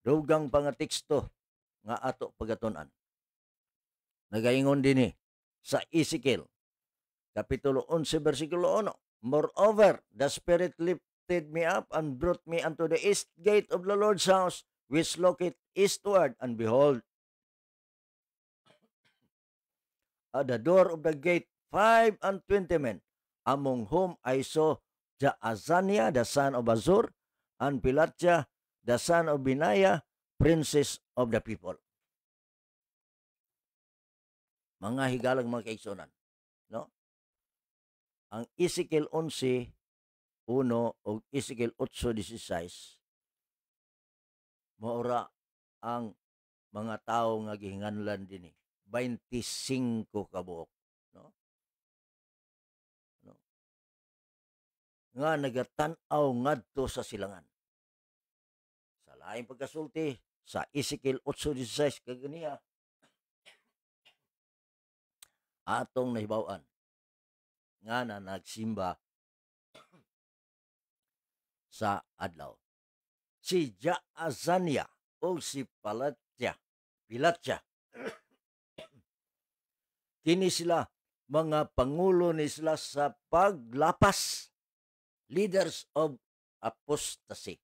dugang mga teksto nga ato pagatun-an. Nagaingon dinhi sa Ezekiel Kapitulo 11, versikulo 1. Moreover, the Spirit lifted me up and brought me unto the east gate of the Lord's house, which looketh eastward, and behold, at the door of the gate 25 men, among whom I saw Jaazaniah, the son of Azur, and Pilatja, the son of Benaiah, princes of the people. Mga higalang mga kaigsunan, no? Ang Ezekiel 11:1 o Ezekiel 8:16 maura ang mga tao nga gihinganlan dinhi 25 ka buok, no? No? Nga nagatan-aw ngadto sa silangan. Sa laing pagkasulti sa Ezekiel 8:16 kaganiya atong nahibaw-an nga na nagsimba sa adlaw. Si Jaazania o si Pilatya. Kini sila mga pangulo ni sila sa paglapas, leaders of apostasy.